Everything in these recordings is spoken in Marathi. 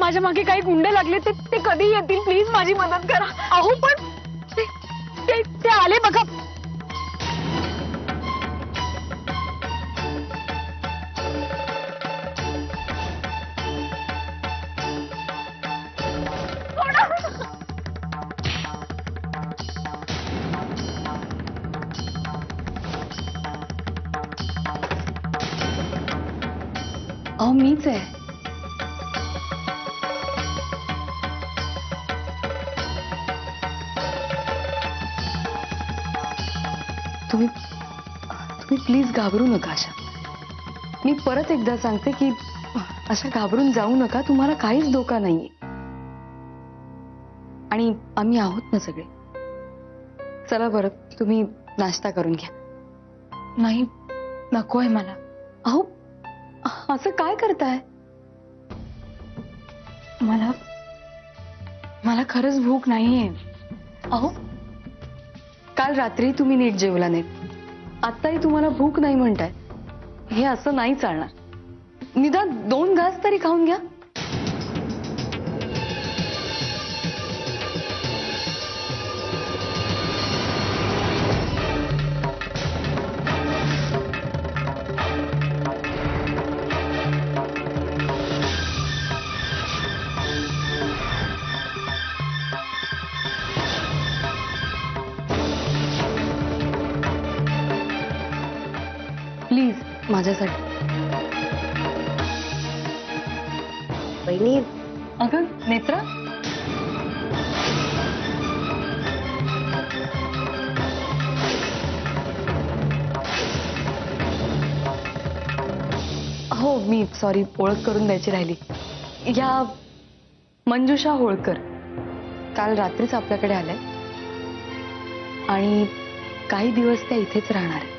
माझ्या मागे काही गुंड लागले, ते कधी येतील, प्लीज माझी मदत करा. अहो पण ते आले बघा. अहो मीच आहे. तुम्ही प्लीज घाबरू नका आशा. मी परत एकदा सांगते की अशा घाबरून जाऊ नका. तुम्हाला काहीच धोका नाहीये आणि आम्ही आहोत ना सगळे. चला बरं, तुम्ही नाश्ता करून घ्या. नाही, नकोय मला. अहो असं काय करताय? मला खरंच भूक नाहीये. अहो काल रात्री तुम्ही नीट जेवला नाही, आत्ताही तुम्हाला भूक नाही म्हणताय. हे असं नाही चालणार. निदान 2 घास तरी खाऊन घ्या. प्लीज माझ्यासाठी. बहिणी, अगं नेत्रा, हो मी सॉरी, ओळख करून द्यायची राहिली. या मंजुषा होळकर काल रात्रीच आपल्याकडे आल्या आणि काही दिवस त्या इथेच राहणार आहेत.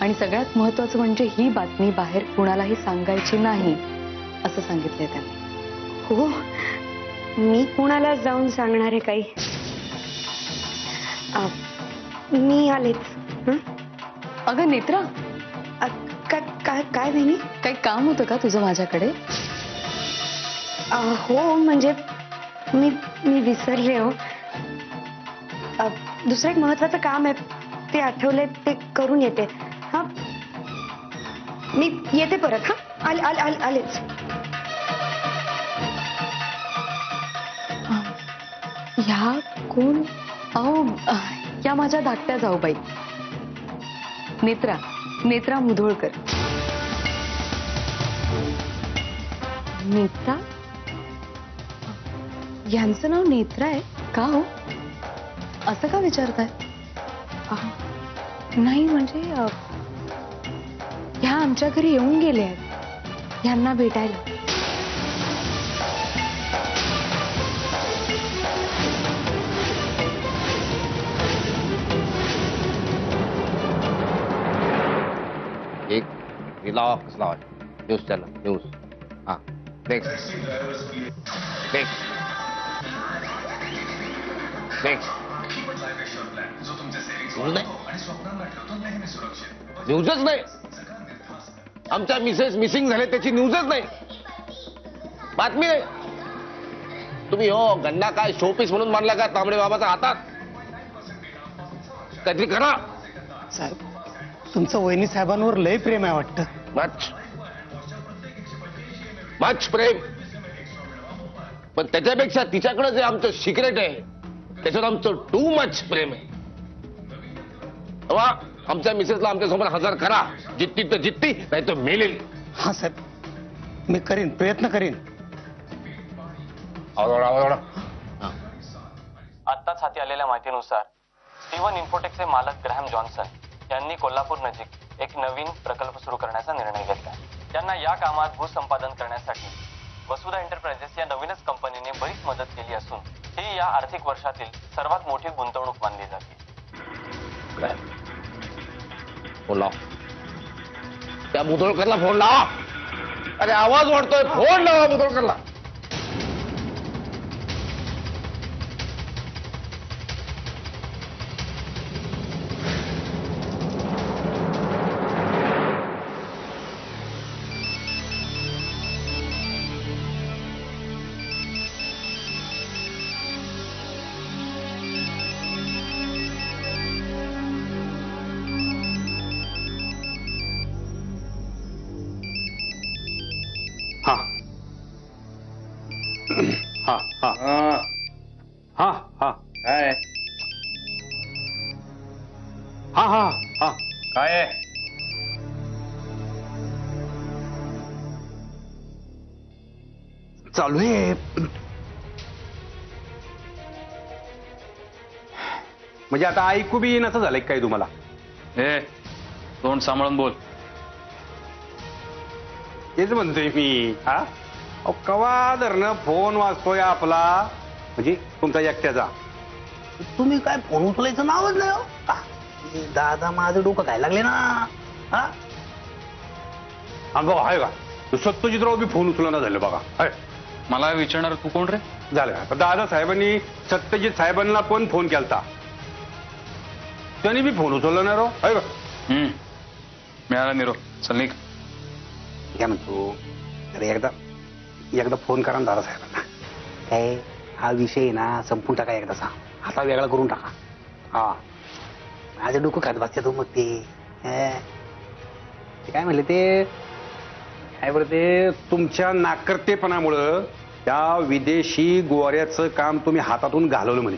आणि सगळ्यात महत्वाचं म्हणजे ही बातमी बाहेर कुणालाही सांगायची नाही असं सांगितलंय त्यांनी. हो, मी कुणाला जाऊन सांगणार आहे काही? मी आलेच. हं? अगं नेत्रा, काय बहिणी? काही काम होतं का तुझं माझ्याकडे? हो म्हणजे मी विसरले हो. दुसरं एक महत्वाचं काम आहे, ते आठवले, ते करून येते. हा, मी येते परत. हा, आलेच. ह्या कोण? अहो या माझ्या धाकट्या जाऊबाई, नेत्रा मुधोळकर. नेत्रा? यांचं नाव नेत्रा आहे का हो? असं का विचारताय? नाही म्हणजे ह्या आमच्या घरी येऊन गेले आहेत यांना भेटायला. एक रिलॉक्स लावा. News channel news. हा, नेक्स्ट नेक्स्ट नेक्स्ट. न्यूजच नाही. आमच्या मिसेस मिसिंग झाले त्याची न्यूजच नाही, बातमी नाही. तुम्ही हो गंडा काय शोपीस म्हणून मानला का तांबडे बाबाचा हातात? काहीतरी करा साहेब. तुमचं वहिनी साहेबांवर लय प्रेम आहे वाटतं. मच प्रेम, पण त्याच्यापेक्षा तिच्याकडे जे आमचं सिक्रेट आहे त्याच्यात आमचं टू मच प्रेम आहे. आमच्या मिसेसला आमच्या समोर हजर करा. जित्ती तर जित्ती, नाही तर मेलेली. हा साहेब, मी करीन, प्रयत्न करीन. आत्ताच हाती आलेल्या माहितीनुसार स्टीवन इन्फोटेकचे मालक ग्रॅहम जॉन्सन यांनी कोल्हापूर नजीक एक नवीन प्रकल्प सुरू करण्याचा निर्णय घेतला. त्यांना या कामात भूसंपादन करण्यासाठी वसुधा एंटरप्राइजेस या नवीनच कंपनीने बरीच मदत केली असून ही या आर्थिक वर्षातील सर्वात मोठी गुंतवणूक मानली जाते. फोन लाव. त्या मुधोळकरला फोन लावा. अरे आवाज वाढतोय, फोन लावा मुधोळकरला. हा हा हा काय आहे? चालू आहे. म्हणजे आता ऐकू बी येईन असं झालंय काय तुम्हाला? ए तोंड सांभाळून बोल. तेच म्हणतोय मी. हा अहो, कवा धरणं फोन वाजतोय आपला, म्हणजे तुमचा एकट्याचा. तुम्ही काय फोन उचलायचं नावच नाही हो. दादा माझं डोकं काय लागले ना. हा अगं आहे का सत्यजितराव बी फोन उचलना झालं बघा. आहे मला विचारणार तू कोण रे? झालं का दादा साहेबांनी सत्यजित साहेबांना पण फोन केलता, त्यांनी बी फोन उचलला नाही राव. आहे का मिळाला निरोप. चल निघ. काय म्हणतो अरे एकदा फोन करा ना दादा साहेबांना. काय हा विषय ना संपून टाका एकदाचा, आता वेगळा करून टाका. हा माझं डोकं खात बसते तो. मग ते काय म्हणले ते काय बरं ते तुमच्या नाकर्तेपणामुळं त्या विदेशी गोऱ्याचं काम तुम्ही हातातून घालवलं म्हणे.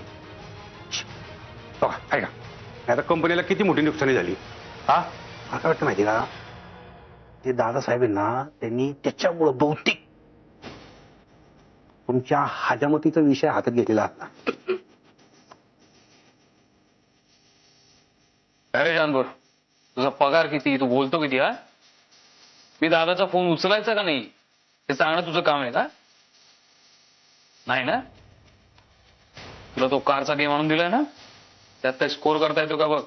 बघा आहे का आता कंपनीला किती मोठी नुकसानी झाली. हा मला काय वाटतं माहिती का ते दादासाहेबांना त्यांनी त्याच्यामुळं बहुतेक तुमच्या हजामतीचा विषय हातात घेतलेला होता. अरे जानभर तुझा पगार किती, तू बोलतो किती? हा मी दादाचा फोन उचलायचा का नाही हे सांगणं तुझं काम आहे का? नाही ना. तुला तो कारचा गेम आणून दिलाय ना, त्यात काय स्कोर करता येतो का बघ.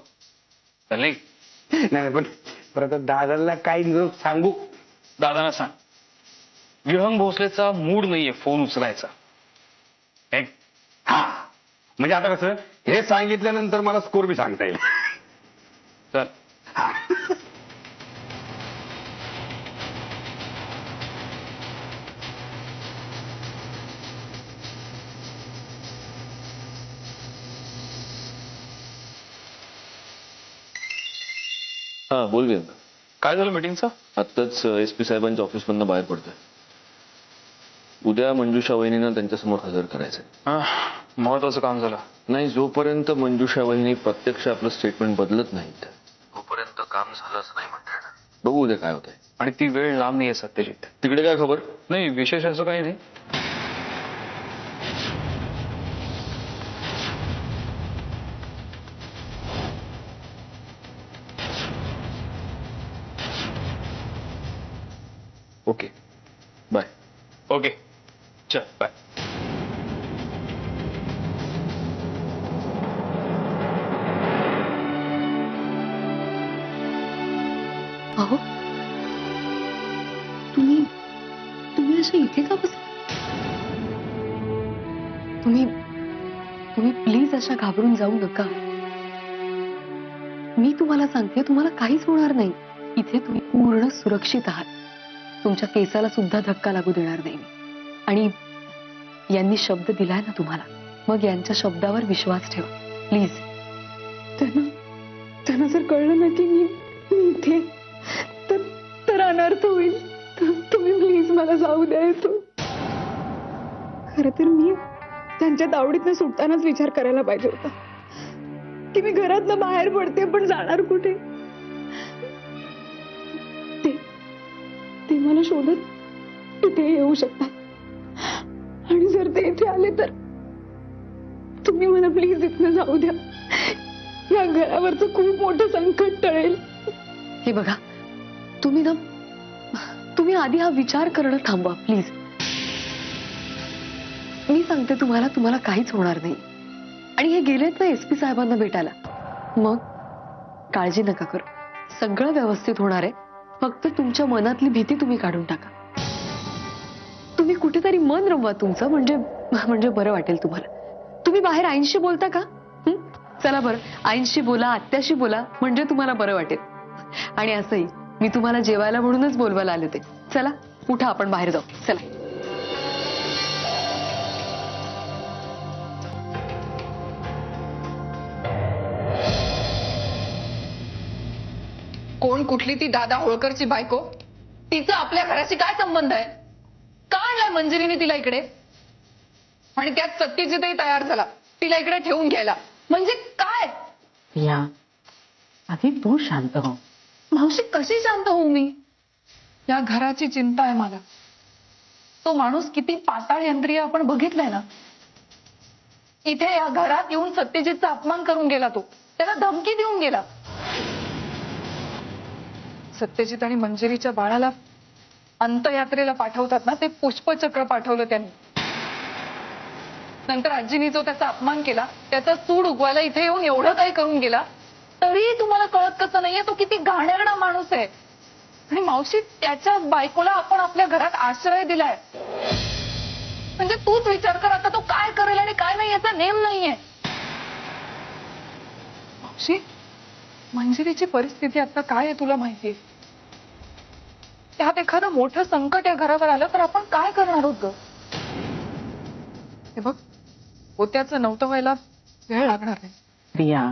चल निघ. नाही पण परत दादाला काही सांगू. दादांना सांग विहंग भोसलेचा मूड नाहीये फोन उचलायचा. हा म्हणजे आता कसं हे सांगितल्यानंतर मला स्कोर बी सांगता येईल. चल. हा बोल घे. काय झालं मीटिंगचं? आत्ताच SP साहेबांच्या ऑफिसमधनं बाहेर पडतोय. उद्या मंजुषा वहिनींना त्यांच्यासमोर हजर करायचंय. महत्वाचं काम झालं. नाही, जोपर्यंत मंजुषा वहिनी प्रत्यक्ष आपलं स्टेटमेंट बदलत नाहीत तोपर्यंत काम झालंच नाही म्हणतात. बघू उद्या काय होतंय. आणि ती वेळ लांब नाहीये सत्यजित. तिकडे काय खबर? नाही विशेष असं काही नाही. Okay bye. ओके चल बाय. अहो तुम्ही तुम्ही अशा इथे का बस? तुम्ही तुम्ही प्लीज अशा घाबरून जाऊ नका. मी तुम्हाला सांगते तुम्हाला काहीच होणार नाही. इथे तुम्ही पूर्ण सुरक्षित आहात. तुमच्या केसाला सुद्धा धक्का लागू देणार नाही मी. आणि यांनी शब्द दिलाय ना तुम्हाला, मग यांच्या शब्दावर विश्वास ठेवा प्लीज. त्यांना जर कळलं ना की मी इथे तर अनर्थ होईल. तुम्ही प्लीज मला जाऊ द्यायचो. खरं तर मी त्यांच्या तावडीतनं सुटतानाच विचार करायला पाहिजे होता की मी घरातनं बाहेर पडते पण जाणार कुठे. ते मला शोधत इथे येऊ शकतात आणि जर ते इथे आले तर तुम्ही मला प्लीज इथनं जाऊ द्या. या घरावरचं खूप मोठं संकट टळेल. हे बघा तुम्ही आधी हा विचार करणं थांबवा प्लीज. मी सांगते तुम्हाला काहीच होणार नाही. आणि हे गेलेत ना SP साहेबांना भेटायला, मग काळजी नका करू. सगळं व्यवस्थित होणार आहे. फक्त तुमच्या मनातली भीती तुम्ही काढून टाका. तुम्ही कुठेतरी मन रमवा तुमचं, म्हणजे बरं वाटेल तुम्हाला. तुम्ही बाहेर आईंशी बोलता का? चला बरं आईंशी बोला, आत्याशी बोला, म्हणजे तुम्हाला बरं वाटेल. आणि असंही मी तुम्हाला जेवायला म्हणूनच बोलवायला आले होते. चला उठा आपण बाहेर जाऊ. चला. कोण कुठली ती दादा होळकरची बायको? तिचा आपल्या घराशी काय संबंध आहे? का आणलाय मंजिरीने तिला इकडे? आणि त्यात सत्यजितही तयार झाला तिला इकडे ठेवून घ्यायला. म्हणजे काय? या आधी तू शांत हो. मावशी कशी शांत होऊ मी? या घराची चिंता आहे मला. तो माणूस किती पाताळ यंत्रीय आपण बघितलंय ना. इथे या घरात येऊन सत्यजितचा अपमान करून गेला तो. त्याला धमकी देऊन गेला. सत्यजित आणि मंजिरीच्या बाळाला अंत्ययात्रेला पाठवतात ना, ते पुष्पचक्र पाठवलं त्यांनी. नंतर आजीनी जो त्याचा अपमान केला, त्याचा सूड उगवायला इथे येऊन एवढं काही करून गेला, तरीही तुम्हाला कळत कसं नाहीये तो किती घाणेरडा माणूस आहे. आणि मावशी, त्याच्या बायकोला आपण आपल्या घरात आश्रय दिलाय. म्हणजे तूच विचार कर आता तो काय करेल आणि काय नाही याचा नेम नाहीये. मावशी, मंजिरीची परिस्थिती आता काय आहे तुला माहितीये? त्यात एखादं मोठं संकट या घरावर आलं तर आपण काय करणार आहोत ग? हे बघ, होत्याचं नव्हतं व्हायला वेळ लागणार आहे. प्रिया,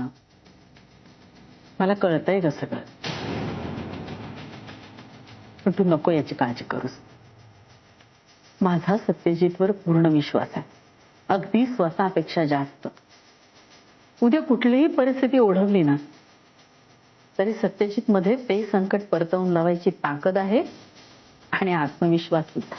मला कळतंय ग सगळं, पण तू नको याची काळजी करूस. माझा सत्यजितवर पूर्ण विश्वास आहे, अगदी स्वतःपेक्षा जास्त. उद्या कुठलीही परिस्थिती ओढवली ना तरी सत्यजित मध्ये ते संकट परतवून लावायची ताकद आहे आणि आत्मविश्वास सुद्धा.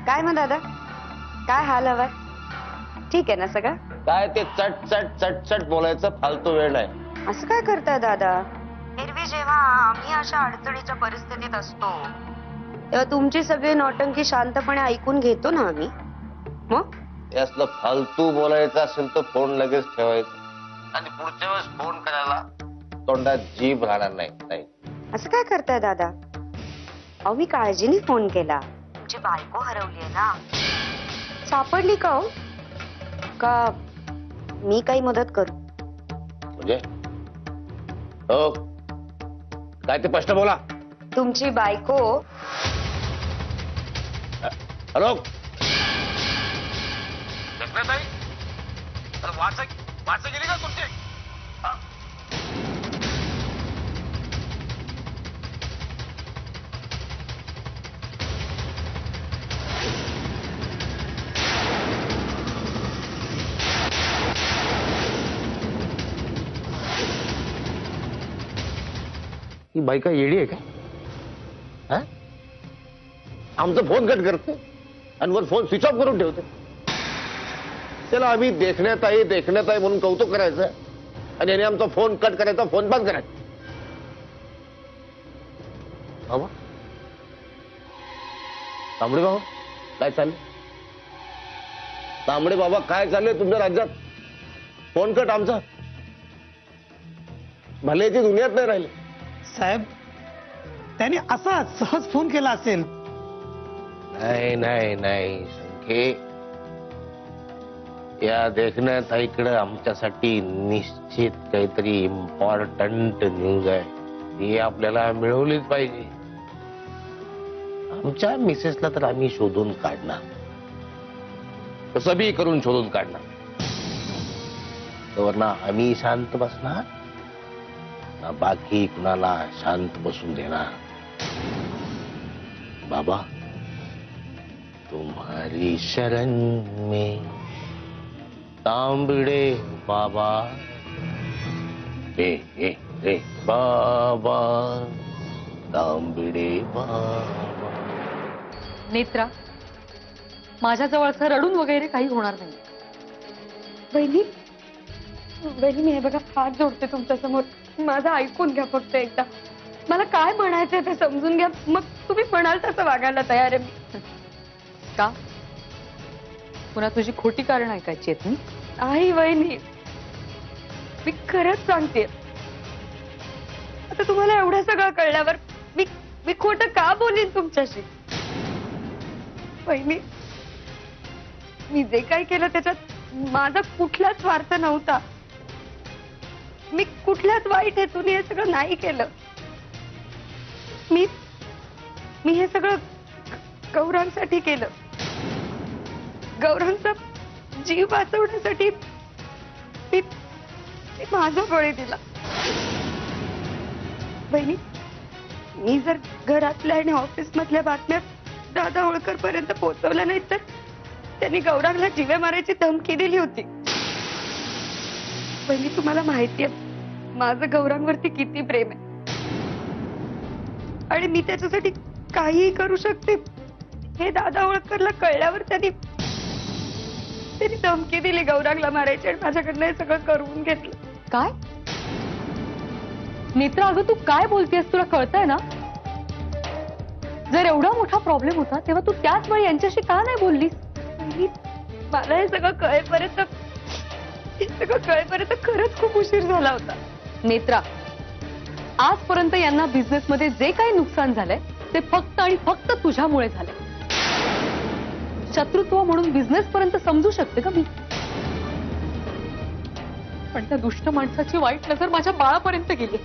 काय मग दादा, काय हाल हवाय? ठीक आहे ना सगळं? काय ते चट चट चट चट बोलायचं फालतू वेळ नाही. असं काय करताय दादा? एरवी जेव्हा आम्ही अशा अडचणीच्या परिस्थितीत असतो तेव्हा तुमची सगळी नौटंकी शांतपणे ऐकून घेतो ना आम्ही. मग हे असलं फालतू बोलायचं असेल तर फोन लगेच ठेवायचा आणि पुढच्या वेळेस फोन करायला तोंडात जीभ राहणार नाही. असं काय करताय दादा? अहो, मी काळजीने फोन केला. तुमची बायको हरवली आहे ना, सापडली का हो? का मी काही मदत करू? म्हणजे हो, काय ते स्पष्ट बोला. तुमची बायको. हॅलो, वाच गेली का तुमची? ही बाई का येडी आहे का? हा? आमचा फोन कट करते आणि वर फोन स्विच ऑफ करून ठेवते. त्याला आम्ही देखण्यात आहे म्हणून कौतुक करायचं आणि याने आमचा फोन कट करायचा, फोन बंद करायचा. बाबा, तांबडे बाबा काय चाललंय? तांबडे बाबा काय चाललंय तुमच्या राज्यात? फोन कट आमचा, भल्याची दुनियात नाही राहिले. साहेब, त्याने असा सहज फोन केला असेल. नाही संखे, या देखण्यात इकडं आमच्यासाठी निश्चित काहीतरी इम्पॉर्टंट न्यूज आहे. ही आपल्याला मिळवलीच पाहिजे. आमच्या मिसेसला तर आम्ही शोधून काढणार, कसं बी करून शोधून काढणार. तर ना आम्ही शांत बसणार ना बाकी कुणाला शांत बसून देणार. बाबा, तुम्हारी शरण में तांबड़े बाबा, रे बाबा, तांबड़े बाबा. नेत्रा, माझ्याजवळ असं रडून वगैरे काही होणार नाही. बहिणी, मी हे बघा हात जोडते तुमच्या समोर. माझं ऐकून घ्या फक्त एकदा. मला काय म्हणायचंय ते समजून घ्या, मग तुम्ही म्हणाल तसं वागायला तयार आहे मी. का? पुन्हा तुझी खोटी कारण ऐकायची आहेत? आई वहिनी, मी खरंच सांगते, आता तुम्हाला एवढं सगळं कळल्यावर मी खोटं का बोलीन तुमच्याशी? वहिनी, मी जे काही केलं त्याच्यात माझा कुठलाच स्वार्थ नव्हता. मी कुठल्याच वाईट हेतून हे सगळं नाही केलं. मी हे सगळं गौरांसाठी केलं. गौरवचा जीव वाचवण्यासाठी मी मी माझा बळी दिला. बहिणी, मी जर घरातल्या आणि ऑफिस मधल्या बातम्या दादा होळकर पर्यंत पोहोचवल्या नाहीत तर त्यांनी गौरांगला जीवे मारायची धमकी दिली होती. बहिणी, तुम्हाला माहितीये माझं गौरांगवरती किती प्रेम आहे आणि मी त्याच्यासाठी काहीही करू शकते. हे दादा होळकरला कळल्यावर त्यांनी धमकी दिली गौरांगला मारायची आणि माझ्याकडनं हे सगळं करून घेतलं. काय नेत्रा, अगं तू काय बोलतेस? तुला कळतंय ना? जर एवढा मोठा प्रॉब्लेम होता तेव्हा तू त्याच वेळी यांच्याशी का नाही बोललीस? मला हे सगळं कळेपर्यंत खरंच खूप उशीर झाला होता. नेत्रा, आजपर्यंत यांना बिझनेस मध्ये जे काही नुकसान झालंय ते फक्त आणि फक्त तुझ्यामुळे झालंय. शत्रुत्व म्हणून बिझनेस पर्यंत समजू शकते का मी, पण त्या दुष्ट माणसाची वाईट नजर माझ्या बाळापर्यंत गेली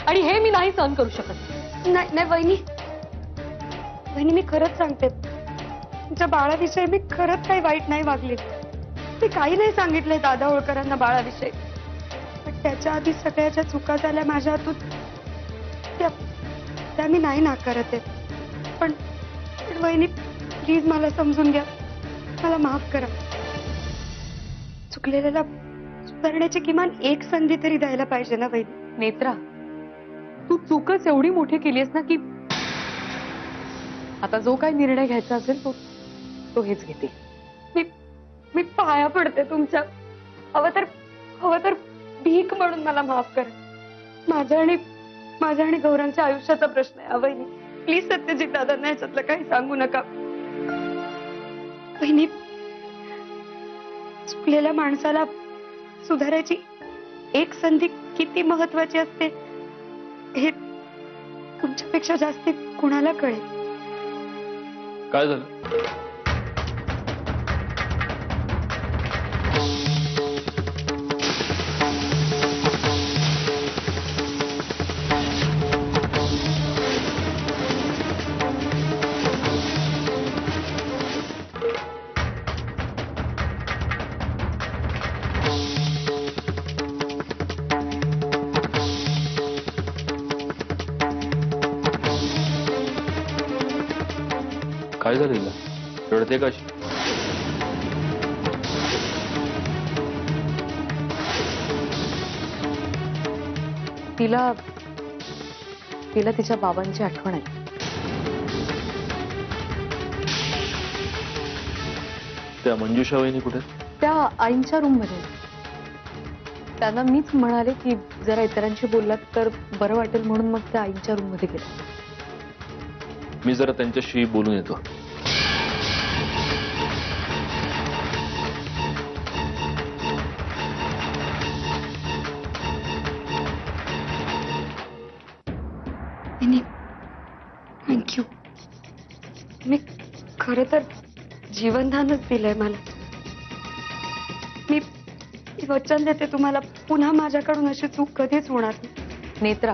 आणि हे मी नाही सहन करू शकत. नाही वहिनी, मी खरंच सांगते, तुमच्या बाळाविषयी मी खरंच काही वाईट नाही वागले. मी काही नाही सांगितलंय दादा होळकरांना बाळाविषयी, पण त्याच्या आधी सगळ्या ज्या चुका झाल्या माझ्या हातून त्या मी नाही नाकारत आहे. पण वहिनी, प्लीज मला समजून घ्या, मला माफ करा. चुकलेल्याला सुधारण्याची किमान एक संधी तरी द्यायला पाहिजे ना वहिनी. नेत्रा, तू चूकच एवढी मोठी केलीस ना की आता जो काही निर्णय घ्यायचा असेल तो हेच घेते. मी पाया पडते तुमच्या. हवं तर भीक म्हणून मला माफ करा. माझ्या आणि गौरांच्या आयुष्याचा प्रश्न आहे वहिनी. प्लीज सत्यजित दादांना याच्यातलं काही सांगू नका. वहिनी, चुकलेल्या माणसाला सुधारायची एक संधी किती महत्वाची असते हे तुमच्यापेक्षा जास्त कुणाला कळेल. काय झालं? काय झालं हिला? रडते कशी? तिला तिच्या बाबांची आठवण आहे. त्या मंजुषा वहिनी कुठे? त्या आईंच्या रूम मध्ये. त्यांना मीच म्हणाले की जरा इतरांशी बोललात तर बरं वाटेल म्हणून मग त्या आईंच्या रूम मध्ये गेल्या. मी जरा त्यांच्याशी बोलून येतो. थँक्यू. मी खरं तर जीवनदानच दिलंय मला. मी वचन देते तुम्हाला, पुन्हा माझ्याकडून अशी चूक कधीच होणार नाही. नेत्रा,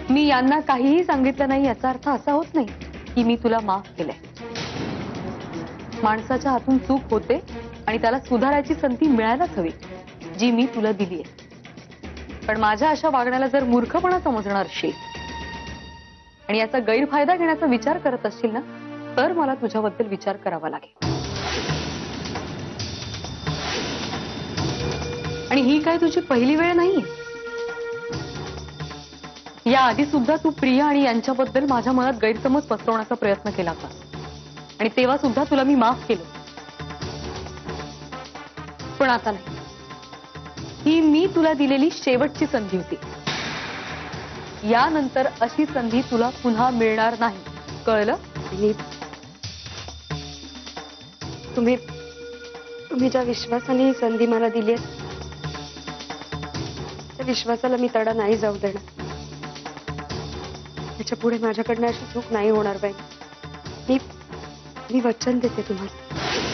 मी यांना काहीही सांगितलं नाही याचा अर्थ असा होत नाही की मी तुला माफ केलंय. माणसाच्या हातून चूक होते आणि त्याला सुधारायची संधी मिळायलाच हवी, जी मी तुला दिलीये. पण माझ्या अशा वागण्याला जर मूर्खपणा समजणार असशील आणि याचा गैरफायदा घेण्याचा विचार करत असशील ना, तर मला तुझ्याबद्दल विचार करावा लागेल. आणि ही काय तुझी पहिली वेळ नाहीये. या आधी सुद्धा तू प्रिया आणि यांच्याबद्दल माझ्या मनात गैरसमज पसरवण्याचा प्रयत्न केला होता आणि तेव्हा सुद्धा तुला मी माफ केलं. पण आता नाही. ही मी तुला दिलेली शेवटची संधी होती. यानंतर अशी संधी तुला पुन्हा मिळणार नाही, कळलं? तुम्ही ज्या विश्वासाने ही संधी मला दिली आहे त्या विश्वासाला मी तडा नाही जाऊ देणार. त्याच्या पुढे माझ्याकडनं अशी चूक नाही होणार बाई. मी वचन देते तुम्हाला.